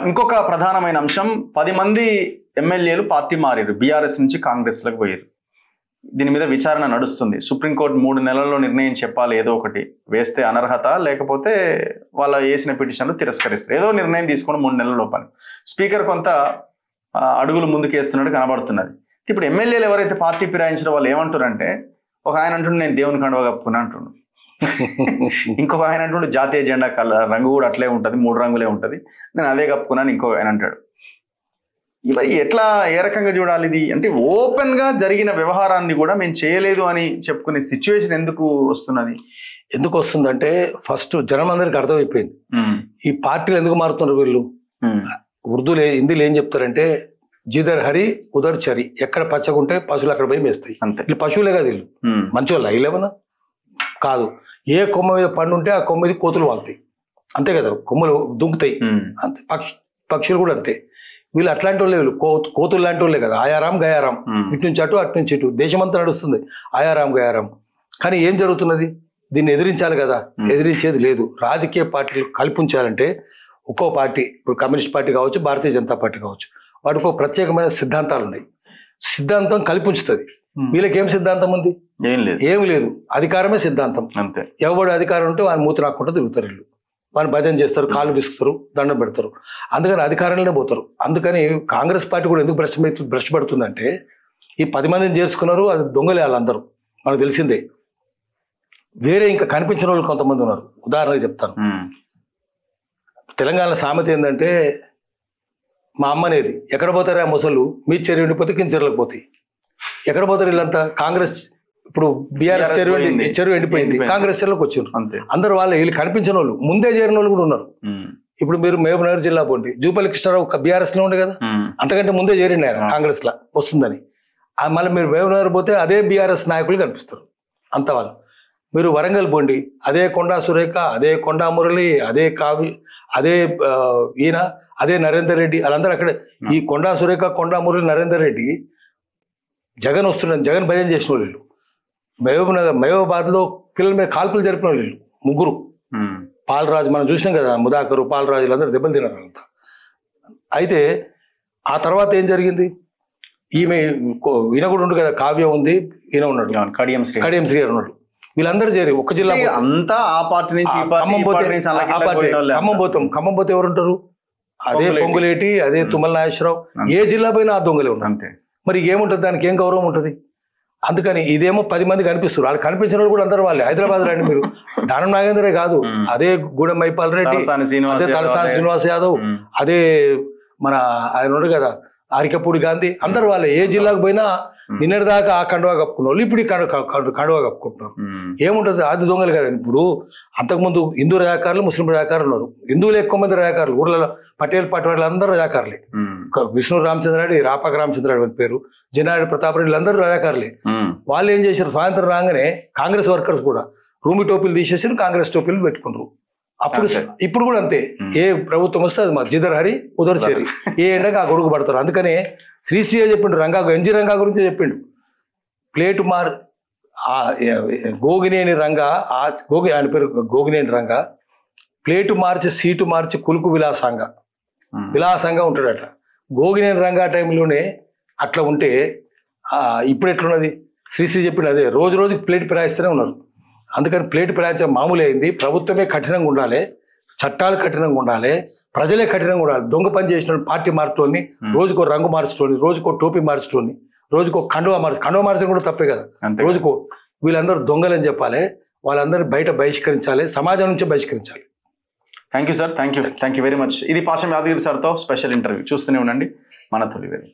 ఇంకొక ప్రధానమైన అంశం 10 మంది ఎమ్మెల్యేలు పార్టీ మారారు, బీఆర్ఎస్ నుంచి కాంగ్రెస్లకు పోయారు. దీని మీద విచారణ నడుస్తుంది. సుప్రీంకోర్టు 3 నెలల్లో నిర్ణయం చెప్పాలి, ఏదో ఒకటి వేస్తే అనర్హత, లేకపోతే వాళ్ళ వేసిన పిటిషన్లు తిరస్కరిస్తారు. ఏదో నిర్ణయం తీసుకొని 3 నెలల లోపల స్పీకర్ కొంత అడుగులు ముందుకేస్తున్నట్టు కనబడుతున్నది. ఇప్పుడు ఎమ్మెల్యేలు ఎవరైతే పార్టీ ఫిరాయించిన వాళ్ళు ఏమంటారంటే, ఒక ఆయన అంటుండే నేను దేవుని కండువ కప్పుకున్నా అంటుండు, ఇంకొక ఆయన అంటుండే జాతీయ జెండా రంగు కూడా అట్లే ఉంటుంది, 3 రంగులే ఉంటుంది, నేను అదే కప్పుకున్నాను ఇంకొక ఆయన అంటాడు. ఇవి ఎట్లా, ఏ రకంగా చూడాలి ఇది? అంటే ఓపెన్ గా జరిగిన వ్యవహారాన్ని కూడా మేము చేయలేదు అని చెప్పుకునే సిచ్యువేషన్ ఎందుకు వస్తున్నది? ఎందుకు వస్తుందంటే ఫస్ట్ జనం అందరికి అర్థమైపోయింది ఈ పార్టీలు ఎందుకు మారుతున్నారు వీళ్ళు. ఉర్దూలో హిందీలో ఏం చెప్తారంటే జిదర్ హరి ఉదర్ చరి, ఎక్కడ పచ్చగుంటే పశువులు అక్కడ పోయి మేస్తాయి. అంతే, వీళ్ళు పశువులే కాదు, వీళ్ళు మంచోళ్ళు అయ్యలేమన్నా కాదు. ఏ కొమ్మ మీద పండు ఉంటే ఆ కొమ్మ మీద కోతులు వాళ్తాయి, అంతే కదా, కొమ్మలు దుంకుతాయి అంతే. పక్షులు కూడా అంతే. వీళ్ళు అట్లాంటి వాళ్ళే, వీళ్ళు కోతులు లాంటి వాళ్ళే కదా. ఆయారాం గయారాం, ఇటు నుంచి అటు అటు నుంచి ఇటు, దేశమంతా నడుస్తుంది ఆయారాం గయారాం. కానీ ఏం జరుగుతున్నది? దీన్ని ఎదిరించాలి కదా, ఎదిరించేది లేదు. రాజకీయ పార్టీలు కల్పించాలంటే ఒక్కో పార్టీ, ఇప్పుడు కమ్యూనిస్ట్ పార్టీ కావచ్చు, భారతీయ జనతా పార్టీ కావచ్చు, వాటికి ఒక ప్రత్యేకమైన సిద్ధాంతాలు ఉన్నాయి. సిద్ధాంతం కల్పించుతుంది. వీళ్ళకి ఏం సిద్ధాంతం ఉంది? ఏమి లేదు. అధికారమే సిద్ధాంతం. అంతే. ఎవరు అధికారం ఉంటే వాళ్ళు మూత రాకుండా తిరుగుతారు. వీళ్ళు వాళ్ళు భజన చేస్తారు, కాళ్ళు బిసుకుతారు, దండం పెడతారు. అందుకని అధికారంలోనే పోతారు. అందుకని కాంగ్రెస్ పార్టీ కూడా ఎందుకు భ్రష్టపడుతుందంటే ఈ 10 మందిని చేర్చుకున్నారు, అది దొంగలే వాళ్ళందరూ, మనకు తెలిసిందే. వేరే ఇంకా కనిపించిన వాళ్ళు కొంతమంది ఉన్నారు. ఉదాహరణగా చెప్తాను. తెలంగాణ సామెత ఏంటంటే, మా అమ్మనేది ఎక్కడ పోతారు ఆ ముసళ్ళు, మీ చెరువు ఎండిపోతే కింద చెరువులకు పోతాయి. ఎక్కడ పోతారు వీళ్ళంతా? కాంగ్రెస్, ఇప్పుడు బీఆర్ఎస్ చెరువు ఎండిపోయింది, కాంగ్రెస్ చెరువులకు వచ్చారు. అందరూ వాళ్ళే, వీళ్ళు కనిపించిన వాళ్ళు, ముందే చేరిన వాళ్ళు కూడా ఉన్నారు. ఇప్పుడు మీరు మహబూబ్నగర్ జిల్లా పోండి, జూపల్లి కృష్ణారావు బీఆర్ఎస్ లో ఉండే కదా, అంతకంటే ముందే చేరిండు ఆయన కాంగ్రెస్ లా వస్తుందని. మళ్ళీ మీరు మహబూబ్నగర్ పోతే అదే బీఆర్ఎస్ నాయకులు కనిపిస్తారు అంత వాళ్ళు. మీరు వరంగల్ పోండి, అదే కొండా సురేఖ, అదే కొండా మురళి, అదే కావి, అదే ఈయన, అదే నరేందర్ రెడ్డి, వాళ్ళందరూ అక్కడే. ఈ కొండా సురేఖ, కొండా మురళి, నరేందర్ రెడ్డి జగన్ వస్తున్నాడు, జగన్ భజన చేసిన వాళ్ళు. మహబూబాబాద్ లో పిల్లల మీద కాల్పులు జరిపిన వాళ్ళు 3. పాలరాజు మనం చూసినాం కదా, ముదాకరు, పాలరాజు, అందరూ దెబ్బలు తిన్నారు అంతా. అయితే ఆ తర్వాత ఏం జరిగింది? ఈయన కూడా ఉండు కదా, కావ్య ఉంది, ఈయన ఉన్నాడు, కడియం శ్రీ ఉన్నాడు. వీళ్ళందరూ చేరి ఒక జిల్లా అంతా ఆ పార్టీ నుంచి ఖమ్మం పోతే ఎవరు ఉంటారు? అదే పొంగులేటి, అదే తుమ్మల నాగేశ్వరరావు. ఏ జిల్లా పోయినా ఆ దొంగలే ఉన్నారు. మరి ఏముంటుంది? దానికి ఏం గౌరవం ఉంటుంది? అందుకని ఇదేమో 10 మంది కనిపిస్తారు. వాళ్ళు కనిపించిన వాళ్ళు కూడా అందరూ వాళ్ళే. హైదరాబాద్ రండి మీరు, దానం నాగేంద్రే కాదు, అదే గూడెం మైపాల్ రెడ్డి, అదే తలసాని శ్రీనివాస్ యాదవ్, అదే మన ఆయన ఉన్నాడు కదా ఆరికపూడి గాంధీ, అందరు వాళ్ళే. ఏ జిల్లాకు పోయినా నిన్నటిదాకా ఆ కండువా కప్పుకున్న వాళ్ళు ఇప్పుడు ఈ కండువా కప్పుకుంటున్నారు. ఏముంటుంది? అది దొంగలు కదా. ఇప్పుడు అంతకుముందు హిందూ రజాకారులు, ముస్లిం రజాకారులు ఉన్నారు. హిందువులు ఎక్కువ మంది రజాకారులు, ఊర్లలో పటేల్ పటవాళ్ళు అందరూ రజాకారులే. విష్ణు రామచంద్రారెడ్డి, రాపాక రామచంద్రారెడ్డి పేరు, జనారెడ్డి ప్రతాప్ రెడ్డి, అందరూ రజాకారులే. వాళ్ళు ఏం చేశారు? సాయంత్రం రాగానే కాంగ్రెస్ వర్కర్స్ కూడా రూమి టోపీలు తీసేసి కాంగ్రెస్ టోపీలు పెట్టుకున్నారు. అప్పుడు ఇప్పుడు కూడా అంతే. ఏ ప్రభుత్వం వస్తే అది మా జిదర్ హరి ఉదర్ చేరి, ఏ ఎండగా ఆ గొడుగు పడతారు. అందుకనే శ్రీశ్రీ చెప్పిండు, ఎన్జి రంగా గురించి చెప్పిండు. ప్లేటు మార్ గోగినేని రంగా, ఆయన పేరు గోగినేని రంగా, ప్లేటు మార్చి సీటు మార్చి కులుకు విలాసంగా ఉంటాడట. గోగినేని రంగా టైంలోనే అట్లా ఉంటే ఇప్పుడు ఎట్లున్నది? శ్రీశ్రీ చెప్పిండు అదే. రోజు రోజుకి ప్లేట్ ఫిరాయిస్తూనే ఉన్నారు. అందుకని ప్లేట్ ఫిరాయించడం మామూలు అయింది. ప్రభుత్వమే కఠినంగా ఉండాలి, చట్టాలు కఠినంగా ఉండాలి, ప్రజలే కఠినంగా ఉండాలి. దొంగ పని చేసిన పార్టీ మార్చుకొని, రోజుకో రంగు మార్చుకొని, రోజుకో టోపీ మార్చుకొని, రోజుకో కండువా మార్చడం కూడా తప్పే కదా. రోజుకో వీళ్ళందరూ దొంగలని చెప్పాలి, వాళ్ళందరూ బయట బహిష్కరించాలి, సమాజం నుంచి బహిష్కరించాలి. Thank you sir, thank you very much. ఇది పాషం యాదగిరి సార్తో స్పెషల్ ఇంటర్వ్యూ. చూస్తూనే ఉండండి మన తొలి వెలుగు.